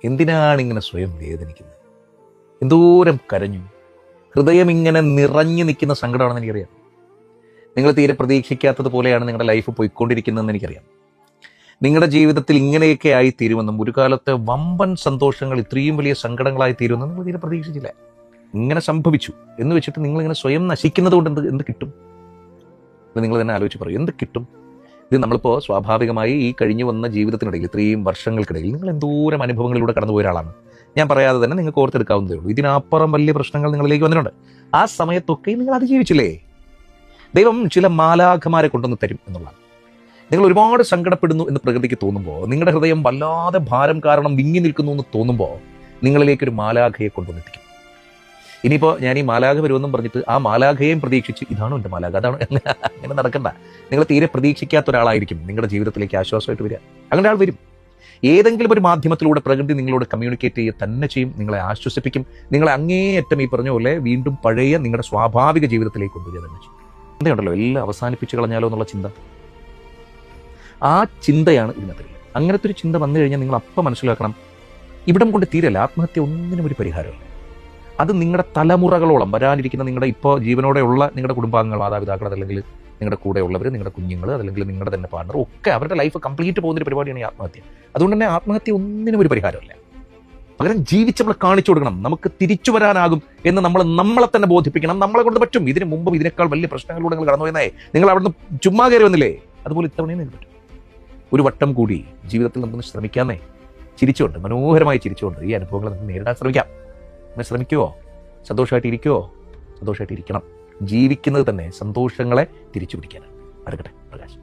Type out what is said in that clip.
എന്തിനാണ് ഇങ്ങനെ സ്വയം വേദനിക്കുന്നത്? എന്തോരം കരഞ്ഞു, ഹൃദയം ഇങ്ങനെ നിറഞ്ഞു നിൽക്കുന്ന സങ്കടമാണെന്ന് എനിക്കറിയാം. നിങ്ങൾ തീരെ പ്രതീക്ഷിക്കാത്തത് പോലെയാണ് നിങ്ങളുടെ ലൈഫ് പോയിക്കൊണ്ടിരിക്കുന്നതെന്ന് എനിക്കറിയാം. നിങ്ങളുടെ ജീവിതത്തിൽ ഇങ്ങനെയൊക്കെ ആയി തീരുമെന്നും ഒരു കാലത്ത് വമ്പൻ സന്തോഷങ്ങൾ ഇത്രയും വലിയ സങ്കടങ്ങളായി തീരുമെന്നും നിങ്ങൾ തീരെ പ്രതീക്ഷിച്ചില്ല. ഇങ്ങനെ സംഭവിച്ചു എന്ന് വെച്ചിട്ട് നിങ്ങളിങ്ങനെ സ്വയം നശിക്കുന്നത് കൊണ്ട് എന്ത് കിട്ടും? അത് നിങ്ങൾ തന്നെ ആലോചിച്ച് പറയും, എന്ത് കിട്ടും? ഇത് നമ്മളിപ്പോൾ സ്വാഭാവികമായി ഈ കഴിഞ്ഞു വന്ന ജീവിതത്തിനിടയിൽ ഇത്രയും വർഷങ്ങൾക്കിടയിൽ നിങ്ങൾ എന്തോരം അനുഭവങ്ങളിലൂടെ കടന്നുപോയ ഒരാളാണ്. ഞാൻ പറയാതെ തന്നെ നിങ്ങൾക്ക് ഓർത്തെടുക്കാവുന്നതേ ഉള്ളൂ. ഇതിനപ്പുറം വലിയ പ്രശ്നങ്ങൾ നിങ്ങളിലേക്ക് വന്നിട്ടുണ്ട്. ആ സമയത്തൊക്കെ നിങ്ങൾ അതിജീവിച്ചില്ലേ? ദൈവം ചില മാലാഖമാരെ കൊണ്ടുവന്ന് തരും എന്നുള്ളതാണ്. നിങ്ങൾ ഒരുപാട് സങ്കടപ്പെടുന്നു എന്ന് പ്രകൃതിക്ക് തോന്നുമ്പോൾ, നിങ്ങളുടെ ഹൃദയം വല്ലാതെ ഭാരം കാരണം വിങ്ങി നിൽക്കുന്നു എന്ന് തോന്നുമ്പോൾ, നിങ്ങളിലേക്കൊരു മാലാഖയെ കൊണ്ടുവന്നെത്തിക്കും. ഇനിയിപ്പോൾ ഞാൻ ഈ മാലാഖ വരുമെന്നും പറഞ്ഞിട്ട് ആ മാലാഖയെയും പ്രതീക്ഷിച്ച് ഇതാണോ എൻ്റെ മാലാഖ, അതാണോ, അങ്ങനെ നടക്കണ്ട. നിങ്ങൾ തീരെ പ്രതീക്ഷിക്കാത്ത ഒരാളായിരിക്കും നിങ്ങളുടെ ജീവിതത്തിലേക്ക് ആശ്വാസമായിട്ട് വരിക. അങ്ങനെ ആൾ വരും. ഏതെങ്കിലും ഒരു മാധ്യമത്തിലൂടെ പ്രകൃതി നിങ്ങളോട് കമ്മ്യൂണിക്കേറ്റ് ചെയ്യുക തന്നെ ചെയ്യും, നിങ്ങളെ ആശ്വസിപ്പിക്കും, നിങ്ങളെ അങ്ങേയറ്റം ഈ പറഞ്ഞ പോലെ വീണ്ടും പഴയ നിങ്ങളുടെ സ്വാഭാവിക ജീവിതത്തിലേക്ക് കൊണ്ടുവരിക തന്നെ ചെയ്യും. ചിന്തയുണ്ടല്ലോ, എല്ലാം അവസാനിപ്പിച്ച് കളഞ്ഞാലോ എന്നുള്ള ചിന്ത, ആ ചിന്തയാണ് ഇതിനകത്ത്. അങ്ങനത്തെ ഒരു ചിന്ത വന്നു കഴിഞ്ഞാൽ നിങ്ങൾ അപ്പം മനസ്സിലാക്കണം, ഇവിടം കൊണ്ട് തീരല്ല. ആത്മഹത്യ ഒന്നിനും ഒരു പരിഹാരമല്ല. അത് നിങ്ങളുടെ തലമുറകളോളം വരാനിരിക്കുന്ന നിങ്ങളുടെ ഇപ്പോൾ ജീവനോടെയുള്ള നിങ്ങളുടെ കുടുംബാംഗങ്ങൾ, മാതാപിതാക്കൾ, അതല്ലെങ്കിൽ നിങ്ങളുടെ കൂടെയുള്ളവർ, നിങ്ങളുടെ കുഞ്ഞുങ്ങൾ, അതല്ലെങ്കിൽ നിങ്ങളുടെ തന്നെ പാർട്ണർ, ഒക്കെ അവരുടെ ലൈഫ് കംപ്ലീറ്റ് പോകുന്നൊരു പരിപാടിയാണ് ഈ ആത്മഹത്യ. അതുകൊണ്ട് തന്നെ ആത്മഹത്യ ഒന്നിനും ഒരു പരിഹാരമല്ല. പകരം ജീവിച്ച് നമ്മൾ കാണിച്ചു കൊടുക്കണം, നമുക്ക് തിരിച്ചു വരാനാകും എന്ന് നമ്മളെ തന്നെ ബോധിപ്പിക്കണം. നമ്മളെ കൊണ്ട് പറ്റും. ഇതിന് മുമ്പും ഇതിനേക്കാൾ വലിയ പ്രശ്നങ്ങളിലൂടെ നിങ്ങൾ കടന്നുപോയെന്നേ. നിങ്ങൾ അവിടുന്ന് ചുമ്മാ കയറി വന്നില്ലേ? അതുപോലെ ഇത്തവണയും നിങ്ങൾക്ക് പറ്റും. ഒരു വട്ടം കൂടി ജീവിതത്തിൽ നമുക്കൊന്ന് ശ്രമിക്കാന്നേ. ചിരിച്ചുകൊണ്ട്, മനോഹരമായി ചിരിച്ചുകൊണ്ട് ഈ അനുഭവങ്ങൾ നമുക്ക് നേരിടാൻ ശ്രമിക്കാം. അങ്ങനെ ശ്രമിക്കുമോ? സന്തോഷമായിട്ടിരിക്കുമോ? സന്തോഷമായിട്ടിരിക്കണം. ജീവിക്കുന്നത് തന്നെ സന്തോഷങ്ങളെ തിരിച്ചു പിടിക്കാനാണ്. നടക്കട്ടെ പ്രകാശ്.